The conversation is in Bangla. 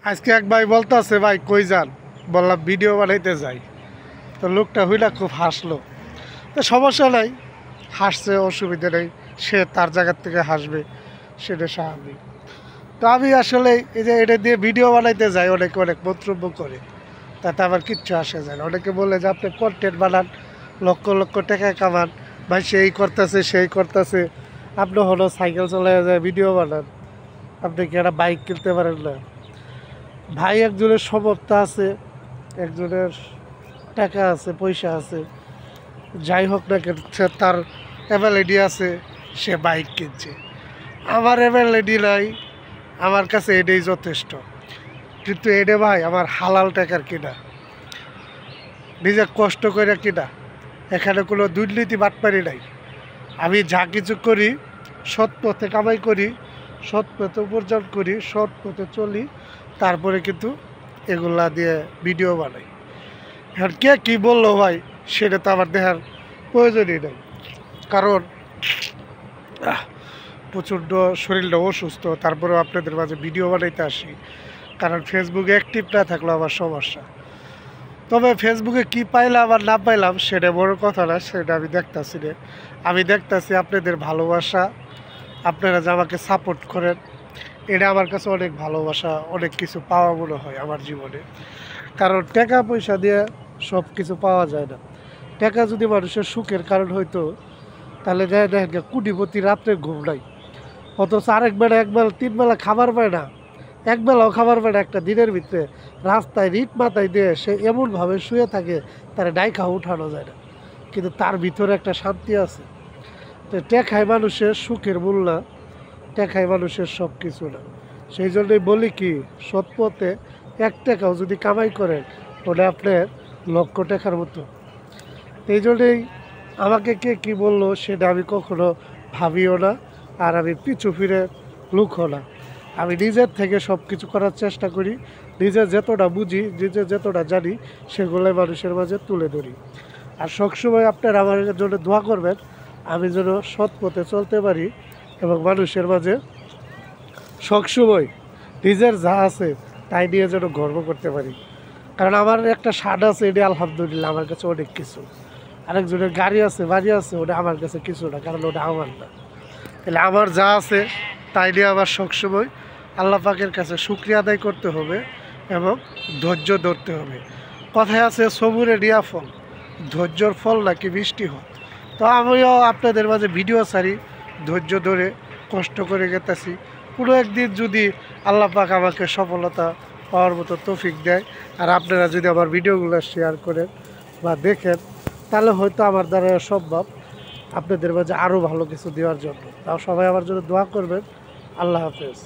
আজকে এক ভাই বলতেছে, ভাই কই যান? বললাম ভিডিও বানাইতে যাই। তো লোকটা হইলা খুব হাসলো। তো সমস্যা নাই, হাসছে, অসুবিধা নেই। সে তার জায়গার থেকে হাসবে, সেটা স্বাভাবিক। তো আমি আসলে এই যে এটা দিয়ে ভিডিও বানাইতে যাই, অনেকে অনেক মন্তব্য করে, তাতে আমার কিচ্ছু আসে যায় না। অনেকে বলে যে আপনি কন্টেন্ট বানান, লক্ষ লক্ষ টাকা কামান, ভাই সেই করতেছে সেই করতেছে, আপনি হলো সাইকেল চালাই যায় ভিডিও বানান, আপনি কি একটা বাইক কিনতে পারেন না? ভাই একজনের সমর্থ আছে, একজনের টাকা আছে, পয়সা আছে, যাই হোক না কেন, সে তার অ্যাভেলেডি আছে, সে বাইক কিনছে। আমার অ্যাভেলেডি নাই, আমার কাছে এটাই যথেষ্ট। কিন্তু এটা ভাই আমার হালাল টাকার কিনা, নিজে কষ্ট করে কিনা, এখানে কোনো দুর্নীতি বাটপারি নাই। আমি যা কিছু করি সৎ পথে কামাই করি, সৎ পথে উপার্জন করি, সৎ পথে চলি, তারপরে কিন্তু এগুলা দিয়ে ভিডিও বানাই। এখন কে কী বললো ভাই, সেটা তো আমার দেখার প্রয়োজনই নেই। কারণ প্রচণ্ড শরীরটা অসুস্থ, তারপরেও আপনাদের মাঝে ভিডিও বানাইতে আসি। কারণ ফেসবুকে অ্যাক্টিভ না থাকলেও আমার সমস্যা। তবে ফেসবুকে কি পাইলাম আর না পাইলাম সেটা বড় কথা না, সেটা আমি দেখতাছি না। আমি দেখতাছি আপনাদের ভালোবাসা, আপনারা যে আমাকে সাপোর্ট করেন, এটা আমার কাছে অনেক ভালোবাসা, অনেক কিছু পাওয়া মনে হয় আমার জীবনে। কারণ টাকা পয়সা দিয়ে সব কিছু পাওয়া যায় না। টাকা যদি মানুষের সুখের কারণ হইতো, তাহলে দেখেন কোটিপতি রাত্রে ঘুম নাই, অথচ আরেক বেলা একবেলা 3 বেলা খাবার পায় না, একবেলাও খাবার পায় না একটা দিনের ভিতরে, রাস্তায় রিট মাথায় দিয়ে সে এমনভাবে শুয়ে থাকে, তার ডাইকা উঠানো যায় না। কিন্তু তার ভিতরে একটা শান্তি আছে। তো টেকায় মানুষের সুখের মূল না, টেকায় মানুষের সব কিছু না। সেই জন্যই বলি কি, সৎ পথে 1 টাকাও যদি কামাই করেন, ওটা আপনার লক্ষ টাকার মতো। এই জন্যেই আমাকে কে কী বললো সেটা আমি কখনো ভাবিও না, আর আমি পিছু ফিরে লুকও না। আমি নিজের থেকে সব কিছু করার চেষ্টা করি, নিজে যতটা বুঝি, নিজে যতটা জানি, সেগুলোই মানুষের মাঝে তুলে ধরি। আর সবসময় আপনারা আমার জন্য দোয়া করবেন, আমি যেন সৎ পথে চলতে পারি এবং মানুষের মাঝে সবসময় নিজের যা আছে তাই নিয়ে যেন গর্ব করতে পারি। কারণ আমার একটা শার্ট আছে, এটি আলহামদুলিল্লাহ আমার কাছে অনেক কিছু। আরেকজনের গাড়ি আছে, বাড়ি আছে, ওটা আমার কাছে কিছু না, কারণ ওটা আমার না। তাহলে আমার যা আছে তাই নিয়ে আমার সবসময় আল্লাহ পাকের কাছে শুকরিয়া আদায় করতে হবে এবং ধৈর্য ধরতে হবে। কথায় আছে সবুরে রিয়া ফল, ধৈর্যর ফল নাকি মিষ্টি হয়। তো আমিও আপনাদের মাঝে ভিডিও ছাড়ি, ধৈর্য ধরে কষ্ট করে গেতেছি। কোনো একদিন যদি আল্লাহ পাক আমাকে সফলতা পাওয়ার মতো তৌফিক দেয়, আর আপনারা যদি আমার ভিডিওগুলো শেয়ার করেন বা দেখেন, তাহলে হয়তো আমার দ্বারা সম্ভব আপনাদের মাঝে আরও ভালো কিছু দেওয়ার জন্য। তাও সবাই আমার জন্য দোয়া করবেন। আল্লাহ হাফেজ।